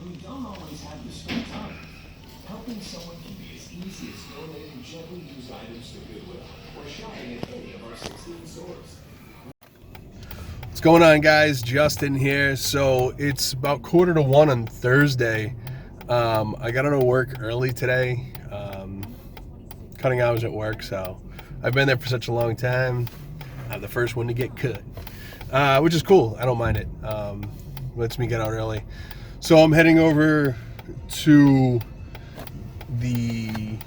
who don't always have the spare time. Helping someone can be as easy as donating gently used items to Goodwill or shopping at any of our 16 stores. What's going on, guys? Justin here. So it's about 1:45 on Thursday. I got out of work early today, cutting hours at work, so I've been there for such a long time. I'm the first one to get cut, which is cool. I don't mind it. Lets me get out early. So I'm heading over to the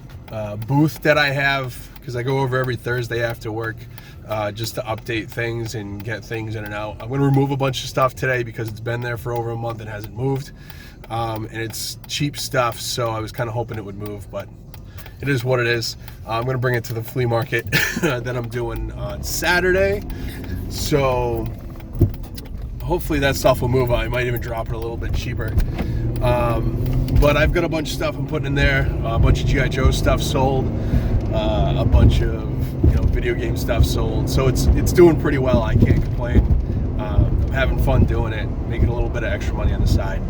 booth that I have, because I go over every Thursday after work, just to update things and get things in and out. I'm going to remove a bunch of stuff today because it's been there for over a month and hasn't moved, and it's cheap stuff, so I was kind of hoping it would move, but it is what it is. I'm going to bring it to the flea market that I'm doing on Saturday, so hopefully that stuff will move. I might even drop it a little bit cheaper. But I've got a bunch of stuff I'm putting in there. A bunch of G.I. Joe stuff sold. A bunch of video game stuff sold. So it's doing pretty well. I can't complain. I'm having fun doing it, making a little bit of extra money on the side.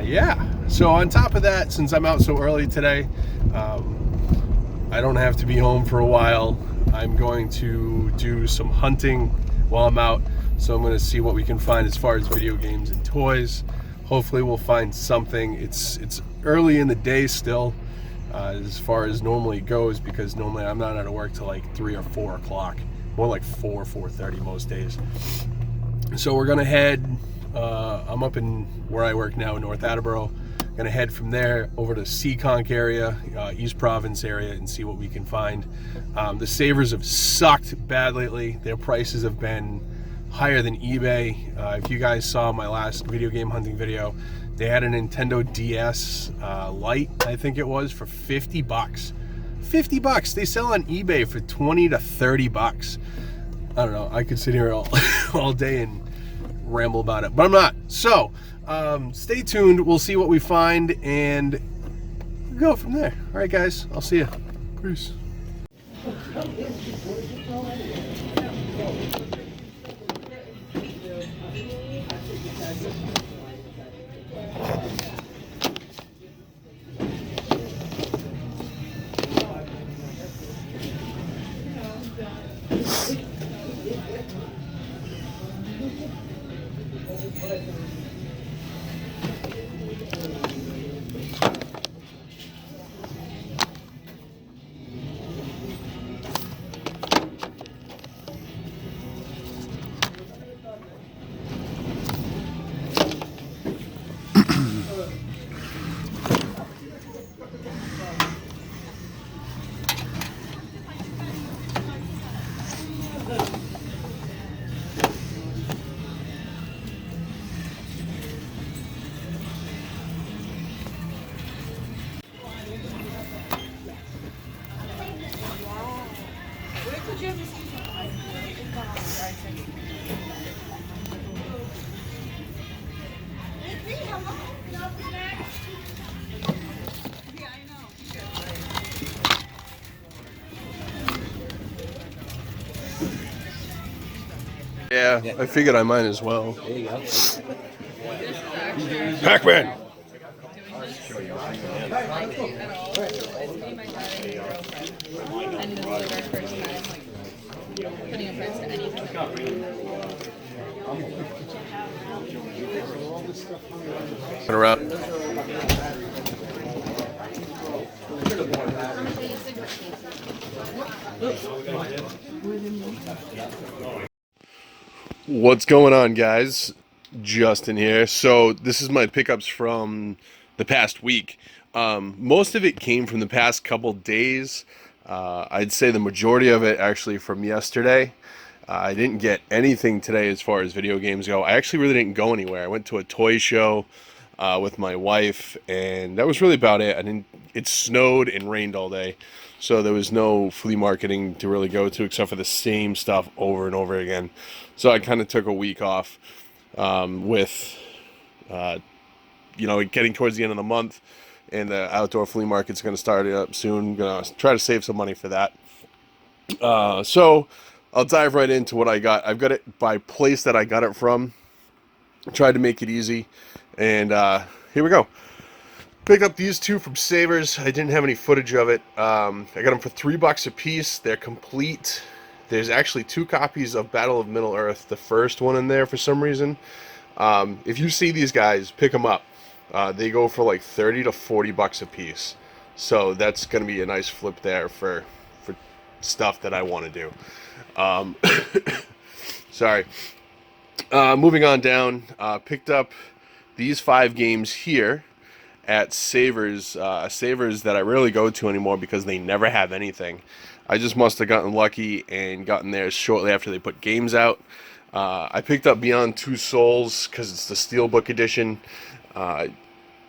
Yeah. So on top of that, since I'm out so early today, I don't have to be home for a while. I'm going to do some hunting while I'm out. So I'm going to see what we can find as far as video games and toys. Hopefully we'll find something. It's early in the day still, as far as normally goes, because normally I'm not out of work till like 3 or 4 o'clock. More like 4:30 most days. So we're going to head, I'm up in where I work now in North Attleboro. Going to head from there over to Seekonk area, East Province area, and see what we can find. The Savers have sucked bad lately. Their prices have been higher than eBay. If you guys saw my last video game hunting video, they had a Nintendo DS Lite, I think it was, for 50 bucks. 50 bucks. They sell on eBay for 20 to 30 bucks. I don't know. I could sit here all day and ramble about it, but I'm not. So stay tuned. We'll see what we find and we'll go from there. All right, guys. I'll see you. Peace. Yeah, I figured I might as well. There you go. Pac-Man! Around. What's going on, guys? Justin here. So this is my pickups from the past week. Most of it came from the past couple days. I'd say the majority of it actually from yesterday. I didn't get anything today as far as video games go. I actually really didn't go anywhere. I went to a toy show with my wife, and that was really about it. It snowed and rained all day, so there was no flea marketing to really go to except for the same stuff over and over again. So I kind of took a week off with, getting towards the end of the month, and the outdoor flea market's going to start up soon. Going to try to save some money for that. So I'll dive right into what I got. I've got it by place that I got it from. Tried to make it easy, and here we go. Picked up these two from Savers. I didn't have any footage of it. I got them for $3 a piece. They're complete. There's actually 2 copies of Battle of Middle Earth, the first one in there for some reason. If you see these guys, pick them up. They go for like 30 to 40 bucks a piece. So that's going to be a nice flip there for stuff that I want to do. Sorry. Moving on down, picked up these 5 games here at Savers, Savers that I rarely go to anymore because they never have anything. I just must have gotten lucky and gotten there shortly after they put games out. I picked up Beyond Two Souls because it's the Steelbook edition.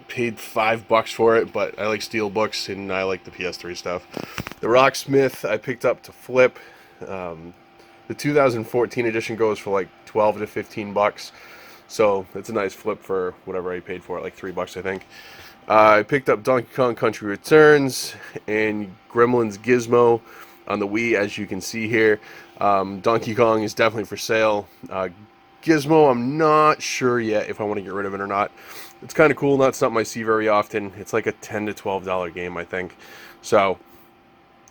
Paid $5 for it, but I like Steelbooks and I like the PS3 stuff. The Rocksmith I picked up to flip. The 2014 edition goes for like 12 to 15 bucks. So it's a nice flip for whatever I paid for it, like $3 I think. I picked up Donkey Kong Country Returns and Gremlins Gizmo on the Wii, as you can see here. Donkey Kong is definitely for sale. Gizmo, I'm not sure yet if I want to get rid of it or not. It's kind of cool, not something I see very often. It's like a $10 to $12 game, I think. So,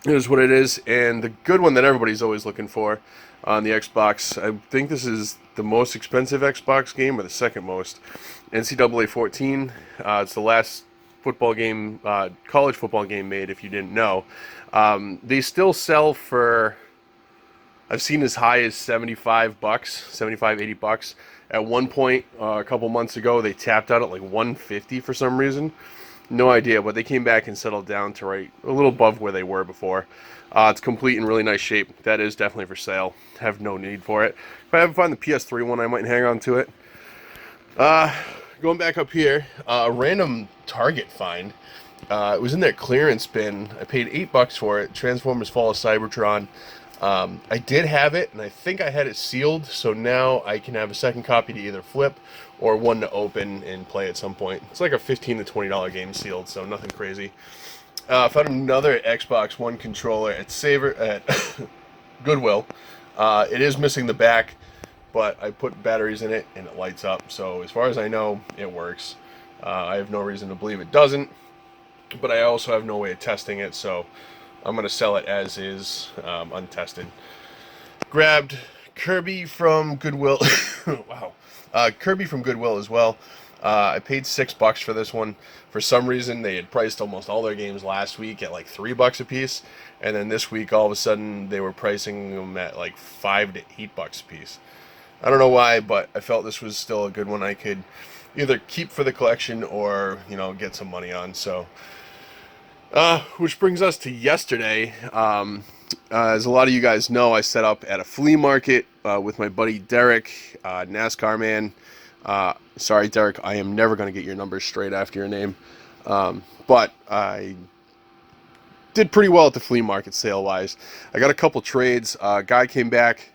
it is what it is. And the good one that everybody's always looking for on the Xbox, I think this is the most expensive Xbox game, or the second most, NCAA 14. It's the last football game, college football game made, if you didn't know. They still sell for, I've seen as high as 75 bucks, 75, 80 bucks. At one point, a couple months ago, they tapped out at like 150 for some reason. No idea, but they came back and settled down to right a little above where they were before. It's complete in really nice shape. That is definitely for sale. Have no need for it. If I ever find the PS3 one, I might hang on to it. Going back up here, a random Target find. It was in their clearance bin. I paid $8 for it. Transformers Fall of Cybertron. I did have it, and I think I had it sealed, so now I can have a second copy to either flip or one to open and play at some point. It's like a $15 to $20 game sealed, so nothing crazy. Found another Xbox One controller at Goodwill. It is missing the back, but I put batteries in it and it lights up, so as far as I know, it works. I have no reason to believe it doesn't, but I also have no way of testing it, so I'm going to sell it as is, untested. Grabbed Kirby from Goodwill. Wow. Kirby from Goodwill as well. I paid $6 for this one. For some reason, they had priced almost all their games last week at like $3 a piece. And then this week, all of a sudden, they were pricing them at like $5 to $8 a piece. I don't know why, but I felt this was still a good one I could either keep for the collection or, you know, get some money on. So, which brings us to yesterday. As a lot of you guys know, I set up at a flea market with my buddy Derek, NASCAR man. Sorry, Derek, I am never going to get your numbers straight after your name. But I did pretty well at the flea market sale-wise. I got a couple trades. A guy came back.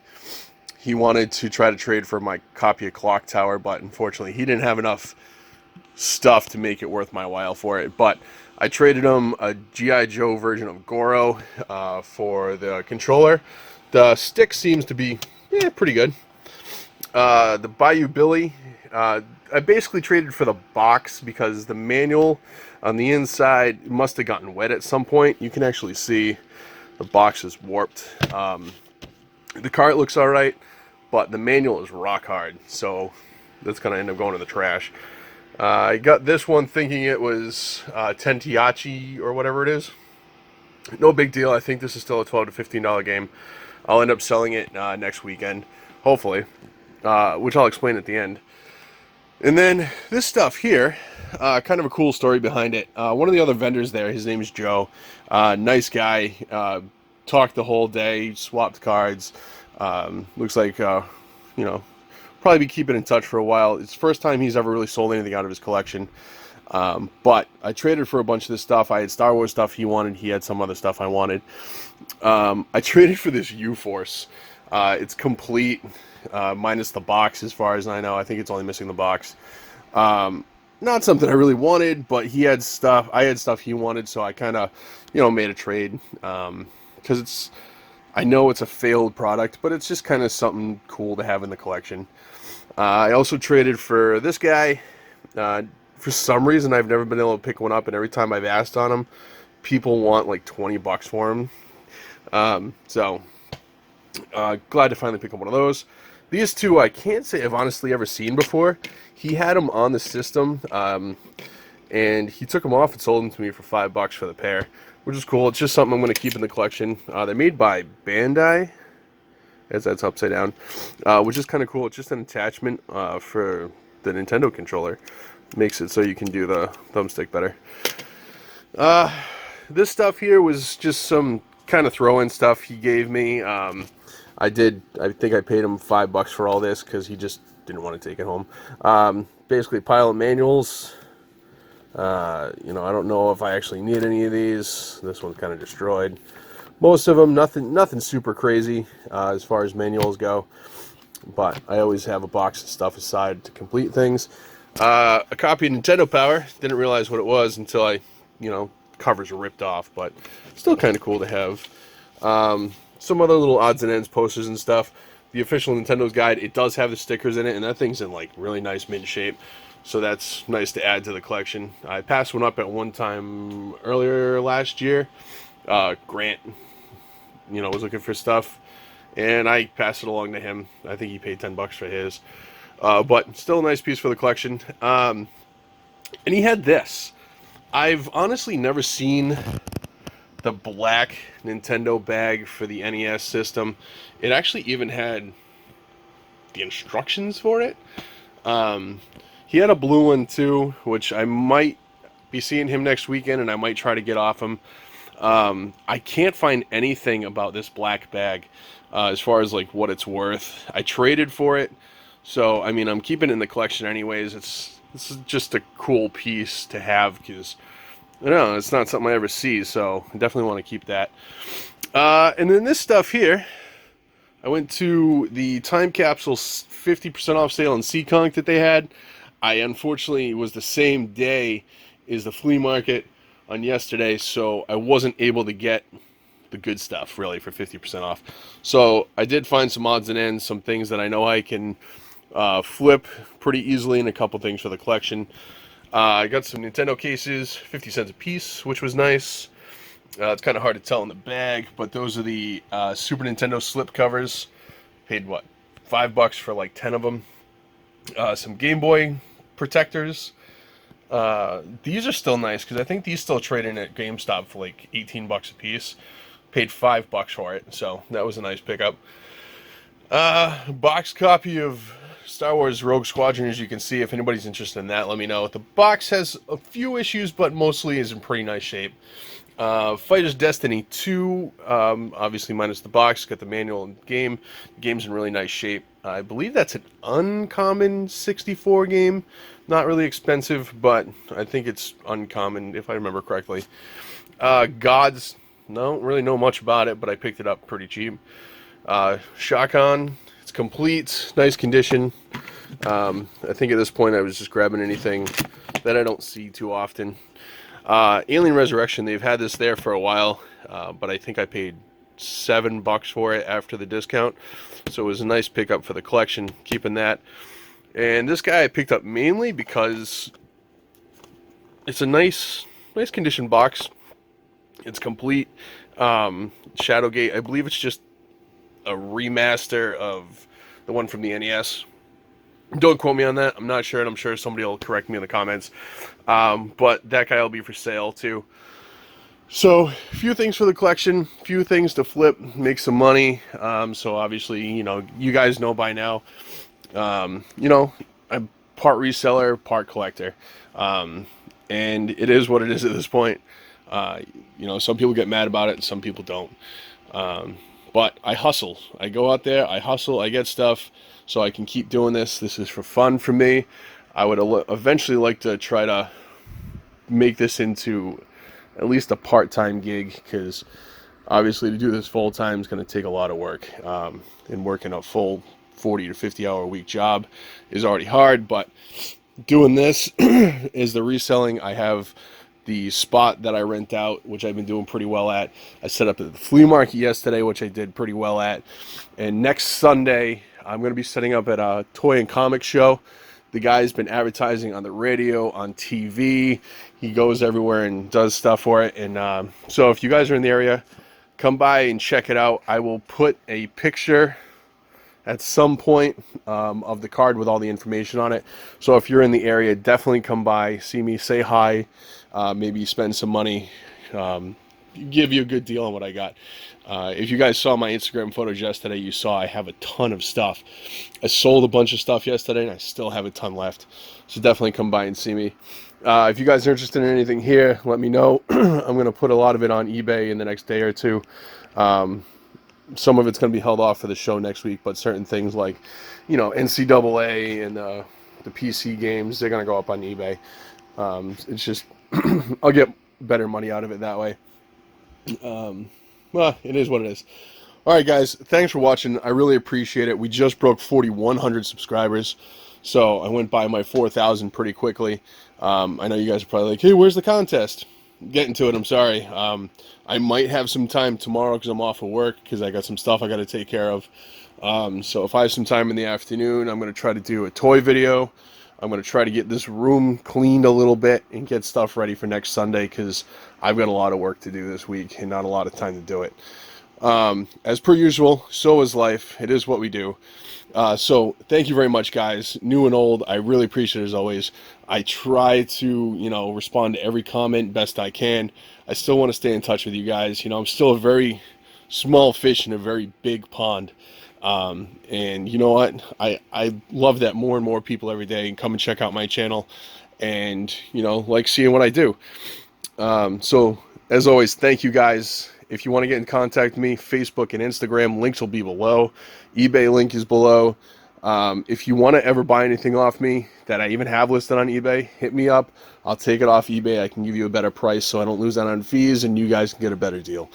He wanted to try to trade for my copy of Clock Tower, but unfortunately he didn't have enough stuff to make it worth my while for it. But I traded him a G.I. Joe version of Goro for the controller. The stick seems to be pretty good. The Bayou Billy, I basically traded for the box because the manual on the inside must have gotten wet at some point. You can actually see the box is warped. The cart looks alright, but the manual is rock hard, so that's going to end up going in the trash. I got this one thinking it was Tentiachi or whatever it is. No big deal. I think this is still a $12 to $15 game. I'll end up selling it next weekend, hopefully, which I'll explain at the end. And then this stuff here, kind of a cool story behind it. One of the other vendors there, his name is Joe. Nice guy. Talked the whole day, swapped cards. Looks like, you know, probably be keeping in touch for a while. It's the first time he's ever really sold anything out of his collection. But I traded for a bunch of this stuff. I had Star Wars stuff he wanted. He had some other stuff I wanted. I traded for this U-Force. It's complete, minus the box as far as I know. I think it's only missing the box. Not something I really wanted, but he had stuff. I had stuff he wanted, so I kind of, you know, made a trade. Because I know it's a failed product, but it's just kind of something cool to have in the collection. I also traded for this guy. For some reason, I've never been able to pick one up, and every time I've asked on him, people want like $20 for him. So glad to finally pick up one of those. These two I can't say I've honestly ever seen before. He had them on the system, and he took them off and sold them to me for $5 for the pair, which is cool. It's just something I'm going to keep in the collection. They're made by Bandai, as that's upside down, which is kind of cool. It's just an attachment for the Nintendo controller. Makes it so you can do the thumbstick better. This stuff here was just some kind of throw-in stuff he gave me. I think I paid him $5 for all this because he just didn't want to take it home. Basically, a pile of manuals. I don't know if I actually need any of these. This one's kind of destroyed. Most of them, nothing super crazy as far as manuals go. But I always have a box of stuff aside to complete things. A copy of Nintendo Power. Didn't realize what it was until I, covers are ripped off. But still kind of cool to have. Some other little odds and ends, posters and stuff. The official Nintendo's guide, it does have the stickers in it, and that thing's in like really nice mint shape. So that's nice to add to the collection. I passed one up at one time earlier last year. Grant, was looking for stuff, and I passed it along to him. I think he paid $10 for his. But still a nice piece for the collection. And he had this. I've honestly never seen the black Nintendo bag for the NES system. It actually even had the instructions for it. He had a blue one too, which I might be seeing him next weekend, and I might try to get off him. I can't find anything about this black bag as far as like what it's worth. I traded for it, so I mean I'm keeping it in the collection anyways. This is just a cool piece to have because I don't know, it's not something I ever see, so I definitely want to keep that. And then this stuff here, I went to the Time Capsule 50% off sale in Seekonk that they had. I unfortunately, it was the same day as the flea market on yesterday, so I wasn't able to get the good stuff really for 50% off. So I did find some odds and ends, some things that I know I can flip pretty easily, and a couple things for the collection. I got some Nintendo cases, 50 cents a piece, which was nice. It's kind of hard to tell in the bag, but those are the Super Nintendo slip covers. Paid what, $5 for like 10 of them. Some Game Boy protectors. These are still nice because I think these still trade in at GameStop for like 18 bucks a piece. Paid $5 for it, so that was a nice pickup. Box copy of Star Wars Rogue Squadron, as you can see. If anybody's interested in that, let me know. The box has a few issues, but mostly is in pretty nice shape. Fighter's Destiny 2, obviously minus the box, got the manual and game. The game's in really nice shape. I believe that's an uncommon 64 game. Not really expensive, but I think it's uncommon, if I remember correctly. Gods, don't really know much about it, but I picked it up pretty cheap. Shotgun, it's complete, nice condition. I think at this point I was just grabbing anything that I don't see too often. Alien Resurrection, they've had this there for a while, but I think I paid $7 for it after the discount, so it was a nice pickup for the collection, keeping that. And this guy I picked up mainly because it's a nice condition box. It's complete. Shadowgate, I believe it's just a remaster of the one from the NES. Don't quote me on that. I'm not sure, and I'm sure somebody will correct me in the comments. But that guy will be for sale too. So, a few things for the collection, a few things to flip, make some money. So obviously, you guys know by now. I'm part reseller, part collector. And it is what it is at this point. Some people get mad about it, and some people don't. But I hustle. I go out there, I hustle, I get stuff, so I can keep doing this. This is for fun for me. I would eventually like to try to make this into at least a part-time gig, because obviously to do this full-time is going to take a lot of work. And working a full 40 to 50 hour a week job is already hard, but doing this is the reselling. I have the spot that I rent out, which I've been doing pretty well at. I set up at the flea market yesterday, which I did pretty well at. And next Sunday, I'm going to be setting up at a toy and comic show. The guy's been advertising on the radio, on TV. He goes everywhere and does stuff for it. And so if you guys are in the area, come by and check it out. I will put a picture at some point of the card with all the information on it. So if you're in the area, definitely come by, see me, say hi, maybe spend some money, give you a good deal on what I got. If you guys saw my Instagram photos yesterday, you saw I have a ton of stuff. I sold a bunch of stuff yesterday and I still have a ton left. So definitely come by and see me. If you guys are interested in anything here, let me know. I'm going to put a lot of it on eBay in the next day or two. Some of it's going to be held off for the show next week, but certain things like, you know, NCAA and the PC games, they're going to go up on eBay. It's just, I'll get better money out of it that way. Well, it is what it is. All right, guys, thanks for watching. I really appreciate it. We just broke 4,100 subscribers, so I went by my 4,000 pretty quickly. I know you guys are probably like, hey, where's the contest? Getting to it, I'm sorry. I might have some time tomorrow because I'm off of work because I got some stuff I got to take care of. So if I have some time in the afternoon, I'm going to try to do a toy video. I'm going to try to get this room cleaned a little bit and get stuff ready for next Sunday because I've got a lot of work to do this week and not a lot of time to do it. As per usual, so is life. It is what we do. So thank you very much, guys, new and old. I really appreciate it as always. I try to, you know, respond to every comment best I can. I still want to stay in touch with you guys. You know, I'm still a very small fish in a very big pond. And you know what? I love that more and more people every day come and check out my channel and, you know, like seeing what I do. So as always, thank you guys. If you want to get in contact with me, Facebook and Instagram, links will be below. eBay link is below. If you want to ever buy anything off me that I even have listed on eBay, hit me up. I'll take it off eBay. I can give you a better price so I don't lose out on fees and you guys can get a better deal.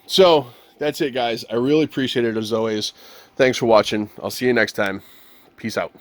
So that's it, guys. I really appreciate it as always. Thanks for watching. I'll see you next time. Peace out.